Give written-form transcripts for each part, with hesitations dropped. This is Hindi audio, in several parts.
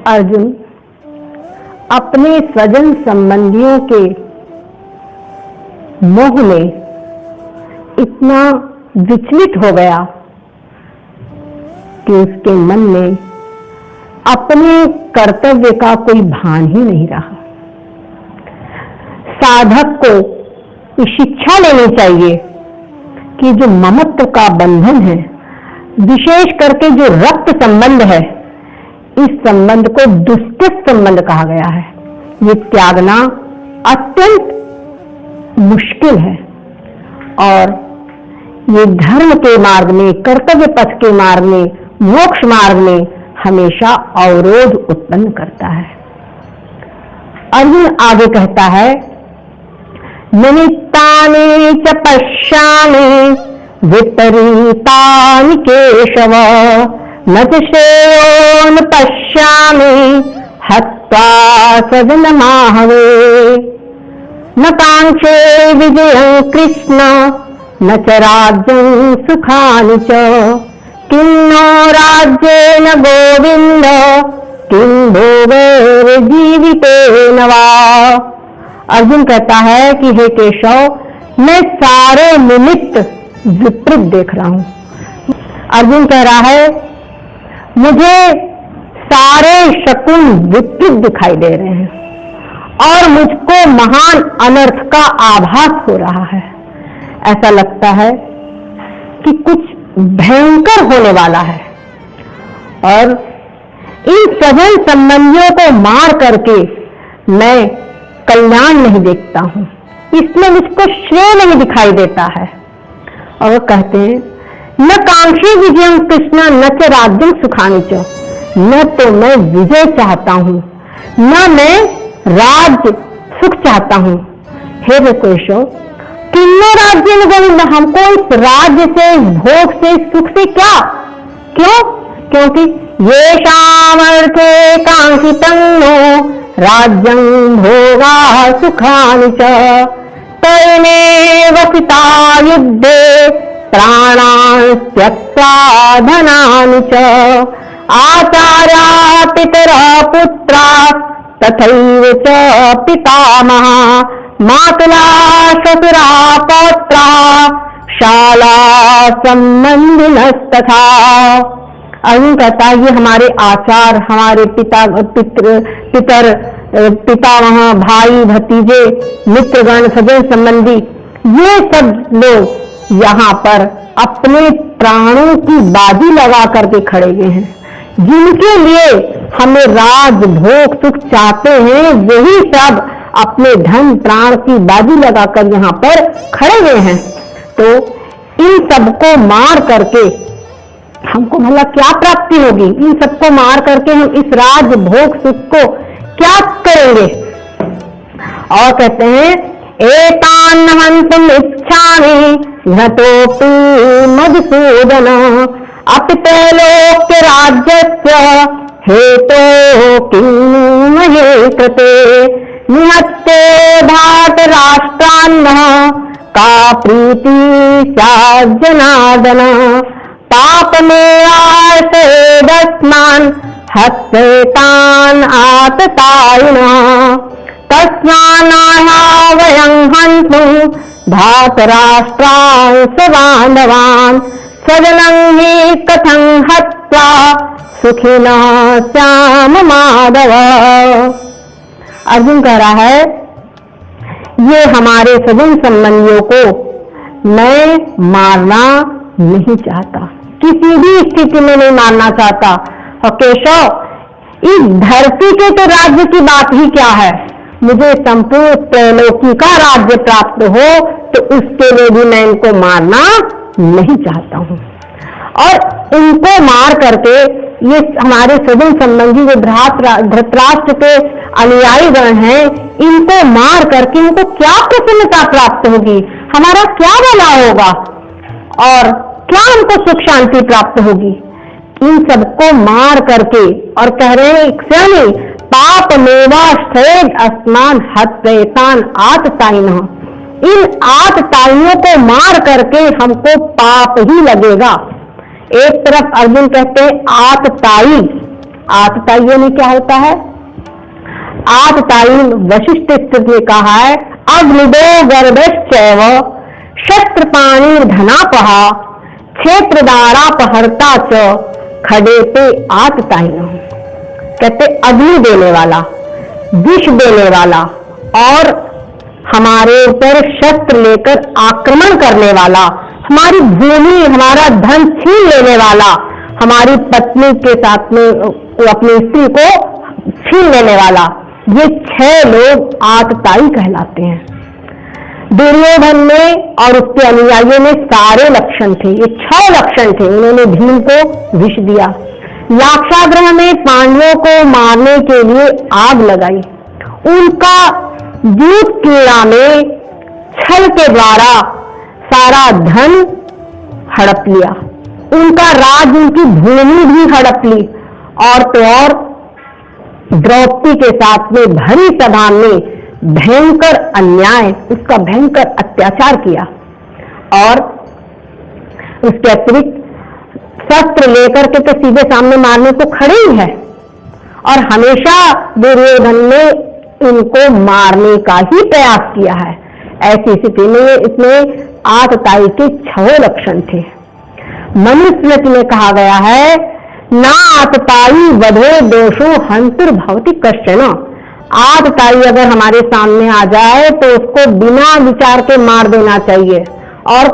अर्जुन अपने स्वजन संबंधियों के मोह में इतना विचलित हो गया कि उसके मन में अपने कर्तव्य का कोई भान ही नहीं रहा। साधक को शिक्षा लेनी चाहिए कि जो ममत्व का बंधन है, विशेष करके जो रक्त संबंध है, इस संबंध को दुष्कृत संबंध कहा गया है। ये त्यागना अत्यंत मुश्किल है और ये धर्म के मार्ग में, कर्तव्य पथ के मार्ग में, मोक्ष मार्ग में हमेशा अवरोध उत्पन्न करता है। अर्जुन आगे कहता है, निमित्तानि च पश्यामि विपरीतानि केशव न च श्रेयोन् पश्यामि हत्वा स्वजनमाहवे न काङ्क्षे विजयं कृष्ण न च राज्यं सुखानि च किं नो राज्येन गोविन्द किं भोगैर्जीवितेन वा। अर्जुन कहता है कि हे केशव, मैं सारे निमित्त विपरीत देख रहा हूं। अर्जुन कह रहा है, मुझे सारे शकुन विपरीत दिखाई दे रहे हैं और मुझको महान अनर्थ का आभास हो रहा है। ऐसा लगता है कि कुछ भयंकर होने वाला है और इन सजन संबंधियों को मार करके मैं कल्याण नहीं देखता हूं, इसमें मुझको श्रेय नहीं दिखाई देता है। और वो कहते हैं, न कांक्षी विजयं कृष्ण न च राज्यं सुखानि च, न तो मैं विजय चाहता हूं न मैं राज्य सुख चाहता हूं। हे केशव, किन्नो राज्य में गोविंद, हमको इस राज्य से, इस भोग से, इस सुख से क्या, क्यों? क्योंकि ये सामर्थे कांक्षितं नो राज्यं भोगा सुखानि च तैमेव पिता युद्धे प्राणान् त्यक्त्वा धनानि च आचार्या पितरः पुत्रा तथैव च पितामहा मातुला श्वशुरा पौत्रा शाला संबंधिनस्तथा। अर्जुन कहता है, ये हमारे आचार, हमारे पितामह, भाई भतीजे, मित्रगण, सजन संबंधी, ये सब लोग यहाँ पर अपने प्राणों की बाजी लगा करके खड़े हुए हैं। जिनके लिए हमें राज भोग सुख चाहते हैं, वही सब अपने धन प्राण की बाजी लगाकर यहाँ पर खड़े हुए हैं। तो इन सबको मार करके हमको भला क्या प्राप्ति होगी? इन सबको मार करके हम इस राज भोग सुख को क्या करेंगे? और कहते हैं, एतान् हन्तुम् इच्छामि घटोऽपि मधुसूदन अपि त्रैलोक्य राज्यस्य हेतोः किं महे कृते निहत्ते भाट राष्ट्रान्नः का प्रीति स्यात् जनार्दन पापमेवासेदस्मान् हत्येतान् आततायिनः तस्मान्नाहा वयं हन्तुं धातराष्ट्रान् स्वबान्धवान् स्वजनं हि कथं हत्वा सुखिनः स्याम माधव। अर्जुन कह रहा है, ये हमारे सजन संबंधियों को मैं मारना नहीं चाहता, किसी भी स्थिति में नहीं मारना चाहता। और केशव, इस धरती के तो राज्य की बात ही क्या है, मुझे संपूर्ण त्रैलोकी का राज्य प्राप्त हो तो उसके लिए भी मैं इनको मारना नहीं चाहता हूं। और इनको मार करके ये हमारे सजन संबंधी जो धृतराष्ट्र के अनुयायी गण हैं, इनको मार करके इनको क्या प्रसन्नता प्राप्त होगी, हमारा क्या भला होगा और क्या हमको सुख शांति प्राप्त होगी? इन सबको मार करके और कह रहे हैं, क्षण पाप मेवाश्चेद अस्मान हत्येतान् आततायिनः, इन आतताइयों को मार करके हमको पाप ही लगेगा। एक तरफ अर्जुन कहते हैं आतताई, आतताई यानी क्या होता है? आतताई वशिष्ठ स्तुति में कहा है अग्निदो गर्भश्चैव शस्त्रपाणि धनापहा क्षेत्रदारापहर्ता च खडे पे आतताई। कहते अग्नि देने वाला, विष देने वाला और हमारे ऊपर शस्त्र लेकर आक्रमण करने वाला, हमारी भूमि हमारा धन छीन लेने वाला, हमारी पत्नी के साथ में अपनी स्त्री को छीन लेने वाला, ये 6 लोग आतताई कहलाते हैं। दुर्योधन में और उसके अनुयायियों में सारे लक्षण थे, ये 6 लक्षण थे। उन्होंने भीम को विष दिया, लाक्षागृह में पांडवों को मारने के लिए आग लगाई, उनका दूध कीड़ा में छल के द्वारा सारा धन हड़प लिया, उनका राज, उनकी भूमि भी हड़प ली, और तो और द्रौपदी के साथ में भरी सभा में भयंकर अन्याय, उसका भयंकर अत्याचार किया, और उसके अतिरिक्त शस्त्र लेकर के तो सीधे सामने मारने को खड़े ही है, और हमेशा दुर्योधन ने इनको मारने का ही प्रयास किया है। ऐसी स्थिति में इसमें आतताई के 6 लक्षण थे। मनुस्मृति में कहा गया है ना आतताई वधे दोषो हंसुर भवति कश्चन। आतताई अगर हमारे सामने आ जाए तो उसको बिना विचार के मार देना चाहिए, और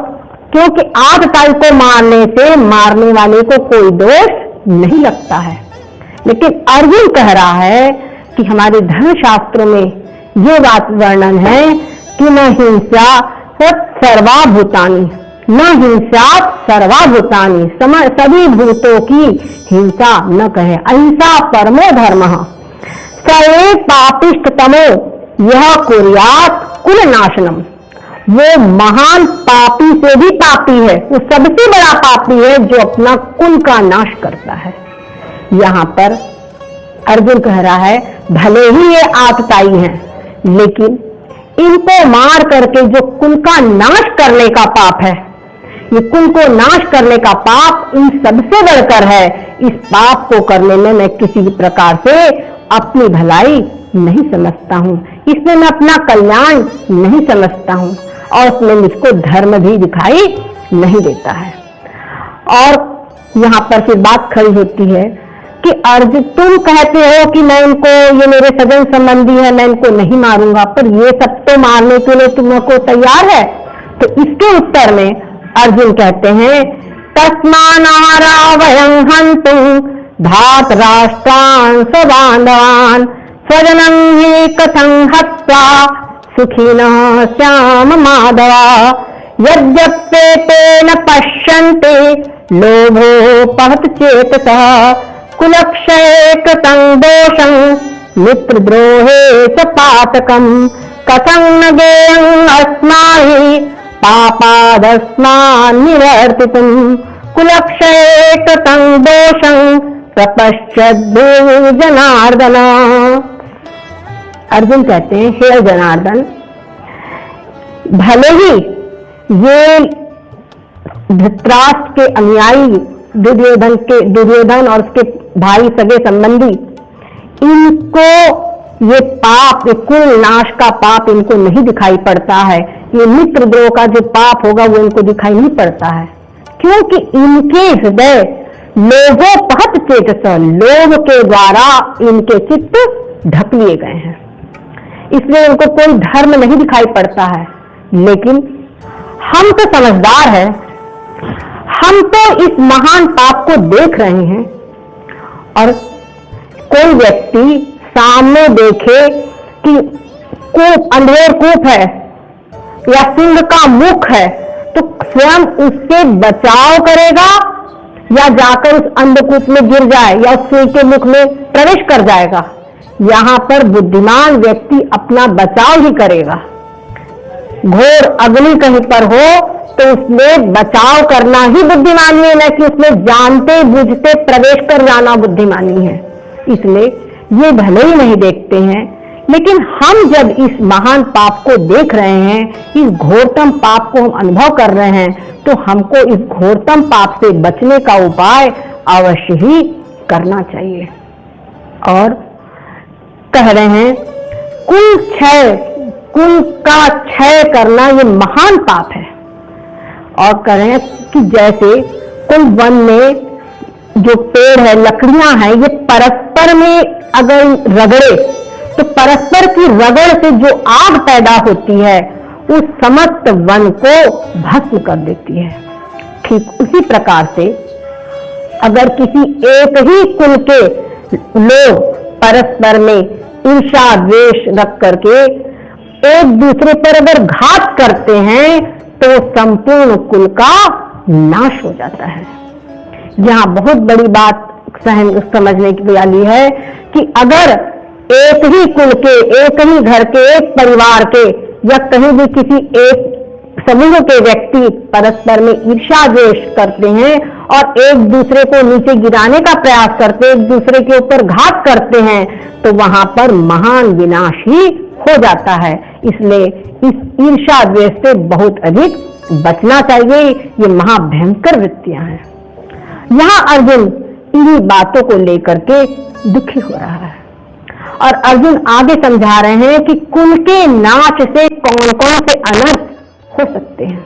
क्योंकि आतताई को मारने से मारने वाले को कोई दोष नहीं लगता है। लेकिन अर्जुन कह रहा है कि हमारे धर्मशास्त्रों में ये बात वर्णन है कि न हिंसा सर्वाभूतानि, न हिंसा सर्वाभूतानि, सभी भूतों की हिंसा न कहे, अहिंसा परमो धर्मः, सर्वे पापिष्टतमो यह कुर्यात् कुल नाशनम। वो महान पापी से भी पापी है, वो सबसे बड़ा पापी है जो अपना कुल का नाश करता है। यहाँ पर अर्जुन कह रहा है भले ही ये आतताई हैं, लेकिन इनको मार करके जो कुल का नाश करने का पाप है, ये कुल को नाश करने का पाप इन सबसे बढ़कर है। इस पाप को करने में मैं किसी भी प्रकार से अपनी भलाई नहीं समझता हूँ, इसमें मैं अपना कल्याण नहीं समझता हूँ, और उसमें मुझको धर्म भी दिखाई नहीं देता है। और यहाँ पर फिर बात खड़ी होती है कि अर्जुन तुम कहते हो कि मैं इनको, ये मेरे सजन संबंधी है, मैं इनको नहीं मारूंगा, पर ये सब तो मारने के लिए तुमको तैयार है। तो इसके उत्तर में अर्जुन कहते हैं तस्मानारा वयं हन्तुं धात राष्ट्रान् स्वबान्धवान् स्वजनं हि कथं हत्वा सुखिनः स्याम माधवा यद्यप्येतेन पश्यन्ते लोभोपहत चेतसः कुलक्षये कृतं दोषं मित्रद्रोहे च पातकं कथं न गेयं अस्माभिः पापादस्मान् निवर्तितुं कुलक्षये कृतं दोषं प्रपश्यद्भुवि जनार्दन। अर्जुन कहते हैं हे जनार्दन, भले ही ये धृतराष्ट्र के अनुयायी दुर्योधन और उसके भाई सगे संबंधी, इनको ये पाप, ये कुल नाश का पाप इनको नहीं दिखाई पड़ता है, ये मित्रद्रोह का जो पाप होगा वो इनको दिखाई नहीं पड़ता है, क्योंकि इनके हृदय लोभोपहत चेतस, लोभ के द्वारा इनके चित्त ढक लिए गए हैं, इसलिए उनको कोई धर्म नहीं दिखाई पड़ता है। लेकिन हम तो समझदार हैं, हम तो इस महान पाप को देख रहे हैं, और कोई व्यक्ति सामने देखे कि कूप, अंधेर कूप है या सिंह का मुख है, तो स्वयं उससे बचाव करेगा या जाकर उस अंधकूप में गिर जाए या उस सिंह के मुख में प्रवेश कर जाएगा। यहाँ पर बुद्धिमान व्यक्ति अपना बचाव ही करेगा। घोर अग्नि कहीं पर हो तो उसमें बचाव करना ही बुद्धिमानी है, न कि उसमें जानते बुझते प्रवेश कर जाना बुद्धिमानी है। इसलिए ये भले ही नहीं देखते हैं, लेकिन हम जब इस महान पाप को देख रहे हैं, इस घोरतम पाप को हम अनुभव कर रहे हैं, तो हमको इस घोरतम पाप से बचने का उपाय अवश्य ही करना चाहिए। और कह रहे हैं कुल का क्षय करना ये महान पाप है। और कह रहे हैं कि जैसे कुल वन में जो पेड़ है, लकड़ियां हैं, ये परस्पर में अगर रगड़े तो परस्पर की रगड़ से जो आग पैदा होती है उस समस्त वन को भस्म कर देती है। ठीक उसी प्रकार से अगर किसी एक ही कुल के लोग परस्पर में ईर्ष्या द्वेष रख करके एक दूसरे पर अगर घात करते हैं तो संपूर्ण कुल का नाश हो जाता है। यहाँ बहुत बड़ी बात समझने की वाली है कि अगर एक ही कुल के, एक ही घर के, एक परिवार के या कहीं भी किसी एक समूह के व्यक्ति परस्पर में ईर्ष्या द्वेष करते हैं और एक दूसरे को नीचे गिराने का प्रयास करते हैं, एक दूसरे के ऊपर घात करते हैं, तो वहां पर महान विनाश ही हो जाता है। इसलिए इस ईर्ष्या द्वेष से बहुत अधिक बचना चाहिए। ये महाभयंकर वृत्तियां हैं। यहाँ अर्जुन इन्हीं बातों को लेकर के दुखी हो रहा है और अर्जुन आगे समझा रहे हैं कि कुल के नाश से कौन कौन से अनर्थ हो सकते हैं।